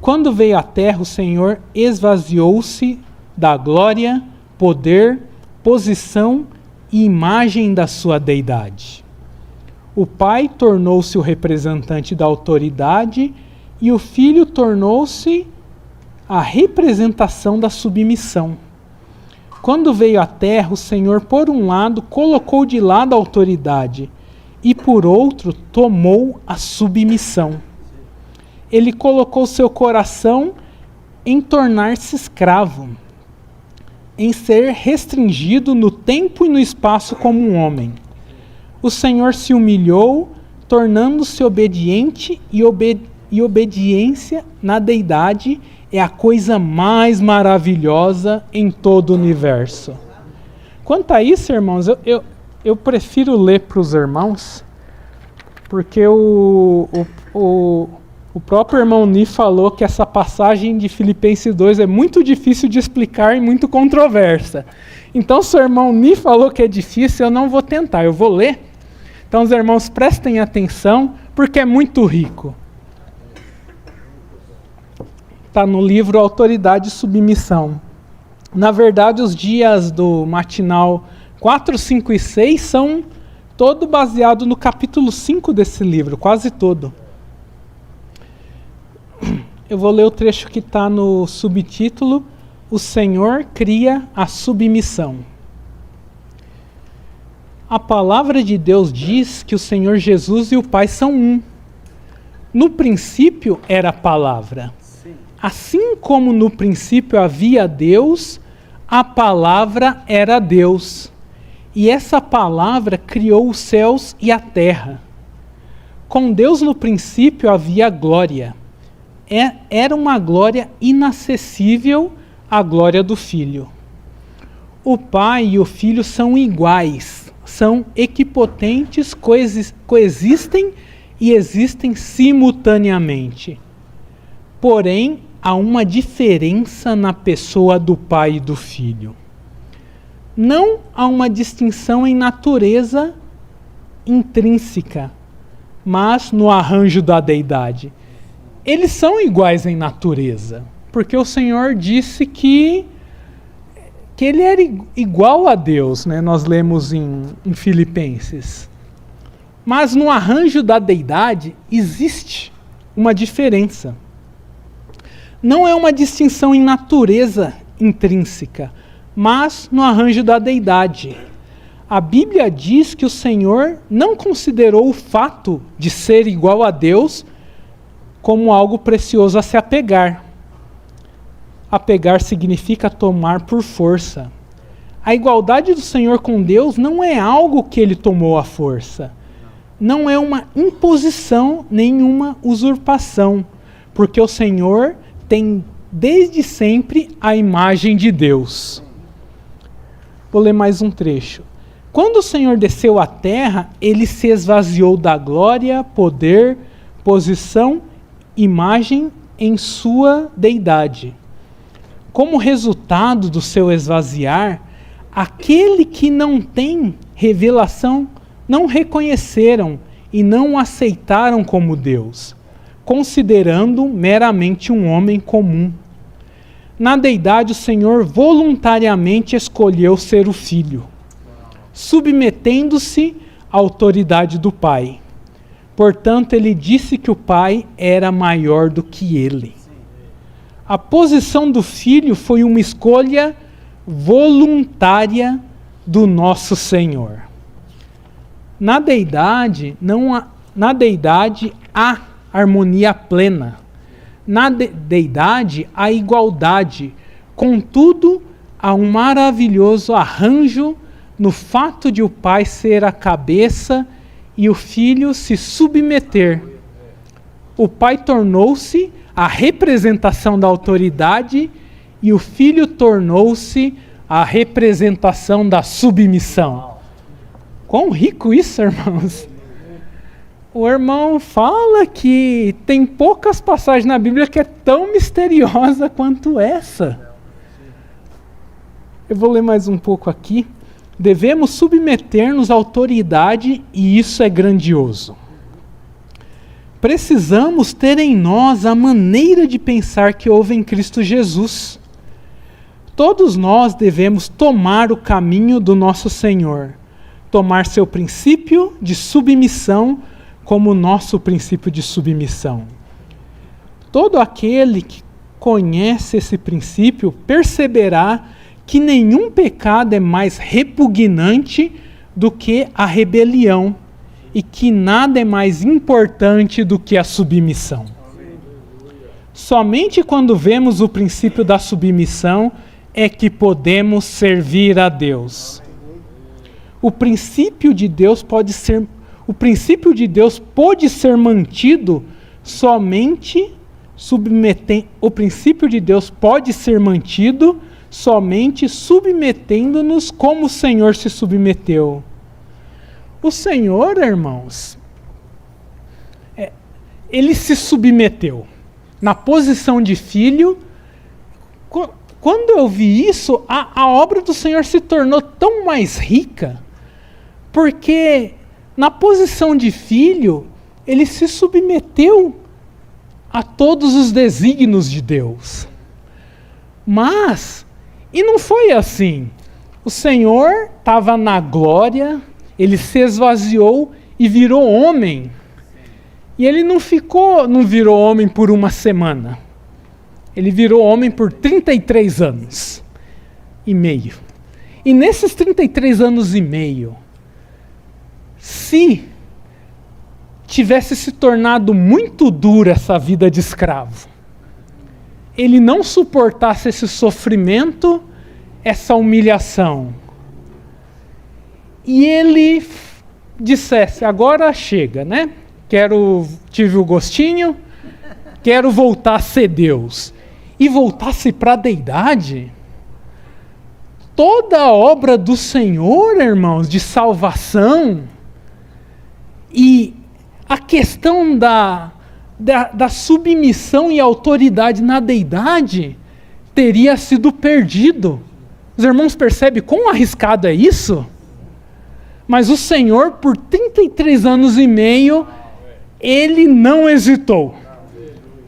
Quando veio à terra, o Senhor esvaziou-se da glória, poder, posição e imagem da sua deidade. O Pai tornou-se o representante da autoridade e o Filho tornou-se a representação da submissão. Quando veio à terra, o Senhor, por um lado, colocou de lado a autoridade e, por outro, tomou a submissão. Ele colocou seu coração em tornar-se escravo, em ser restringido no tempo e no espaço como um homem. O Senhor se humilhou, tornando-se obediente e obediência na deidade é a coisa mais maravilhosa em todo o universo. Quanto a isso, irmãos, eu prefiro ler para os irmãos, porque o próprio irmão Ni falou que essa passagem de Filipenses 2 é muito difícil de explicar e muito controversa. Então, se o irmão Ni falou que é difícil, eu não vou tentar, eu vou ler. Então, os irmãos, prestem atenção, porque é muito rico. Está no livro Autoridade e Submissão. Na verdade, os dias do matinal 4, 5 e 6 são todo baseado no capítulo 5 desse livro, quase todo. Eu vou ler o trecho que está no subtítulo: O Senhor cria a submissão. A palavra de Deus diz que o Senhor Jesus e o Pai são um. No princípio era a palavra. Assim como no princípio havia Deus, a palavra era Deus. E essa palavra criou os céus e a terra. Com Deus no princípio havia glória. Era uma glória inacessível à glória do Filho. O Pai e o Filho são iguais, são equipotentes, coexistem e existem simultaneamente. Porém, há uma diferença na pessoa do Pai e do Filho. Não há uma distinção em natureza intrínseca, mas no arranjo da deidade. Eles são iguais em natureza, porque o Senhor disse que ele era igual a Deus, né? Nós lemos em Filipenses. Mas no arranjo da deidade existe uma diferença. Não é uma distinção em natureza intrínseca, mas no arranjo da deidade. A Bíblia diz que o Senhor não considerou o fato de ser igual a Deus como algo precioso a se apegar. Apegar significa tomar por força. A igualdade do Senhor com Deus não é algo que ele tomou à força. Não é uma imposição, nem uma usurpação, porque o Senhor tem desde sempre a imagem de Deus. Vou ler mais um trecho. Quando o Senhor desceu à terra, ele se esvaziou da glória, poder, posição, imagem em sua deidade. Como resultado do seu esvaziar, aquele que não tem revelação não reconheceram e não o aceitaram como Deus, considerando meramente um homem comum. Na deidade, o Senhor voluntariamente escolheu ser o Filho, submetendo-se à autoridade do Pai. Portanto, ele disse que o Pai era maior do que ele. A posição do Filho foi uma escolha voluntária do nosso Senhor. Na deidade há harmonia plena. Na deidade há igualdade. Contudo, há um maravilhoso arranjo no fato de o Pai ser a cabeça e o Filho se submeter. O Pai tornou-se a representação da autoridade e o Filho tornou-se a representação da submissão. Quão rico isso, irmãos! O irmão fala que tem poucas passagens na Bíblia que é tão misteriosa quanto essa. Eu vou ler mais um pouco aqui. Devemos submeter-nos à autoridade e isso é grandioso. Precisamos ter em nós a maneira de pensar que houve em Cristo Jesus. Todos nós devemos tomar o caminho do nosso Senhor, tomar seu princípio de submissão como nosso princípio de submissão. Todo aquele que conhece esse princípio perceberá que nenhum pecado é mais repugnante do que a rebelião e que nada é mais importante do que a submissão. Somente quando vemos o princípio da submissão é que podemos servir a Deus. O princípio de Deus pode ser mantido somente submetendo-nos como o Senhor se submeteu. O Senhor, irmãos, ele se submeteu na posição de filho. Quando eu vi isso, a obra do Senhor se tornou tão mais rica, porque na posição de filho, ele se submeteu a todos os desígnios de Deus. E não foi assim. O Senhor estava na glória, ele se esvaziou e virou homem. E ele não virou homem por uma semana. Ele virou homem por 33 anos e meio. E nesses 33 anos e meio, se tivesse se tornado muito dura essa vida de escravo, ele não suportasse esse sofrimento, essa humilhação, e ele dissesse, agora chega, né? Tive o gostinho, quero voltar a ser Deus, e voltasse para a deidade, toda a obra do Senhor, irmãos, de salvação, e a questão da submissão e autoridade na deidade teria sido perdido. Os irmãos percebem quão arriscado é isso? Mas o Senhor, por 33 anos e meio, ele não hesitou.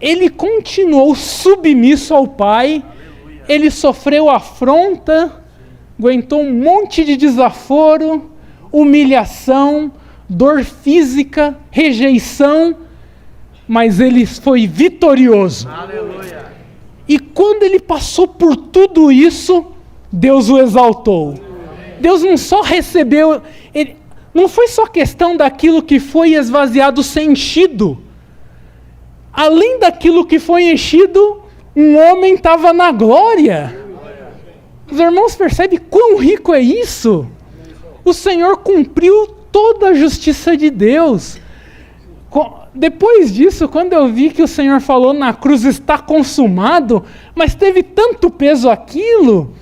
Ele continuou submisso ao Pai, ele sofreu afronta, aguentou um monte de desaforo, humilhação, dor física, rejeição, mas ele foi vitorioso. Aleluia. E quando ele passou por tudo isso, Deus o exaltou. Deus não só recebeu, não foi só questão daquilo que foi esvaziado ser enchido. Além daquilo que foi enchido, Um homem estava na glória. Os irmãos percebem quão rico é isso? O Senhor cumpriu toda a justiça de Deus. Depois disso, quando eu vi que o Senhor falou na cruz, está consumado, mas teve tanto peso aquilo,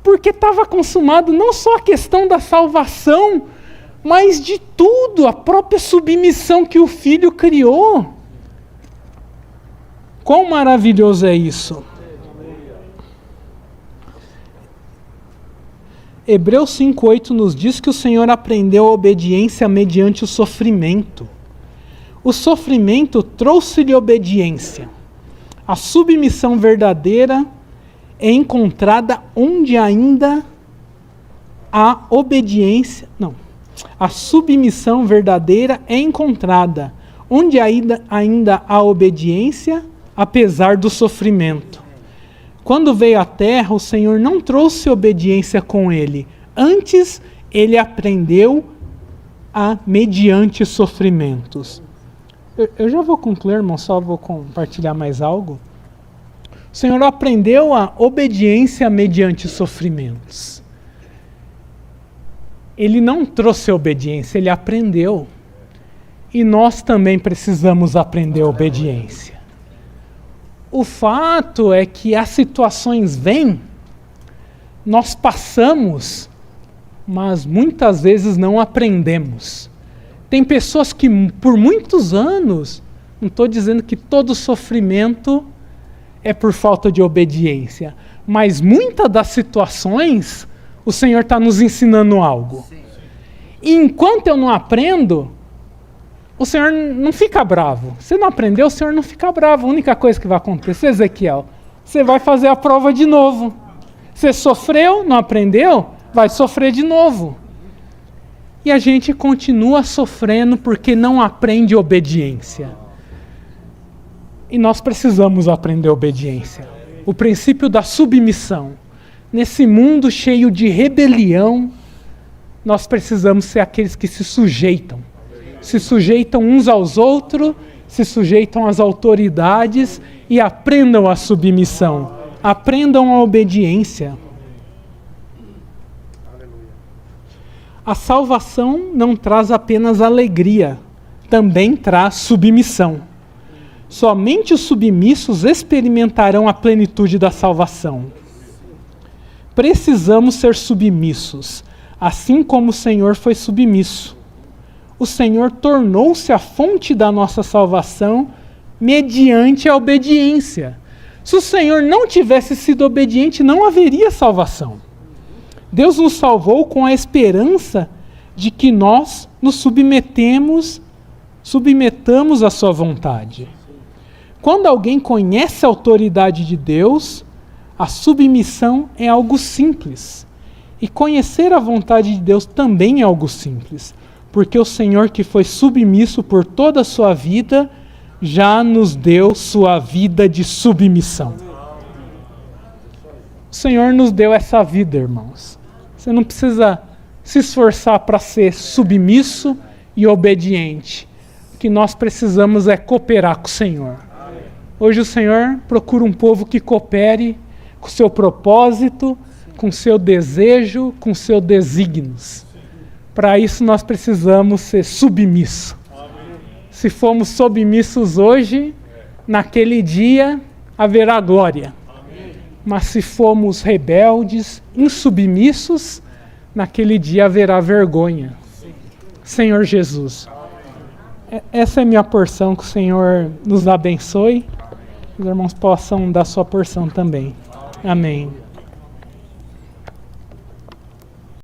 porque estava consumado não só a questão da salvação, mas de tudo, a própria submissão que o Filho criou. Quão maravilhoso é isso! Hebreus 5:8 nos diz que o Senhor aprendeu a obediência mediante o sofrimento. O sofrimento trouxe-lhe obediência. A submissão verdadeira é encontrada onde ainda há obediência. Não. A submissão verdadeira é encontrada onde ainda há obediência, apesar do sofrimento. Quando veio à terra, o Senhor não trouxe obediência com ele. Antes, ele aprendeu mediante sofrimentos. Eu já vou concluir, irmão, só vou compartilhar mais algo. O Senhor aprendeu a obediência mediante sofrimentos. Ele não trouxe obediência, ele aprendeu. E nós também precisamos aprender obediência. O fato é que as situações vêm, nós passamos, mas muitas vezes não aprendemos. Tem pessoas que por muitos anos, não estou dizendo que todo sofrimento é por falta de obediência, mas muitas das situações o Senhor está nos ensinando algo. E enquanto eu não aprendo, o Senhor não fica bravo. Você não aprendeu, o Senhor não fica bravo. A única coisa que vai acontecer, Ezequiel, você vai fazer a prova de novo. Você sofreu, não aprendeu, vai sofrer de novo. E a gente continua sofrendo porque não aprende obediência. E nós precisamos aprender obediência. O princípio da submissão. Nesse mundo cheio de rebelião, nós precisamos ser aqueles que se sujeitam. Se sujeitam uns aos outros, se sujeitam às autoridades e aprendam a submissão. Aprendam a obediência. A salvação não traz apenas alegria, também traz submissão. Somente os submissos experimentarão a plenitude da salvação. Precisamos ser submissos, assim como o Senhor foi submisso. O Senhor tornou-se a fonte da nossa salvação mediante a obediência. Se o Senhor não tivesse sido obediente, não haveria salvação. Deus nos salvou com a esperança de que nós nos submetamos à sua vontade. Quando alguém conhece a autoridade de Deus, a submissão é algo simples. E conhecer a vontade de Deus também é algo simples, porque o Senhor que foi submisso por toda a sua vida, já nos deu sua vida de submissão. O Senhor nos deu essa vida, irmãos. Você não precisa se esforçar para ser submisso e obediente. O que nós precisamos é cooperar com o Senhor. Hoje o Senhor procura um povo que coopere com o seu propósito, com o seu desejo, com os seus desígnios. Para isso nós precisamos ser submissos. Se formos submissos hoje, naquele dia haverá glória. Mas se formos rebeldes, insubmissos, naquele dia haverá vergonha. Senhor Jesus, essa é a minha porção, que o Senhor nos abençoe. Os irmãos possam dar sua porção também. Amém.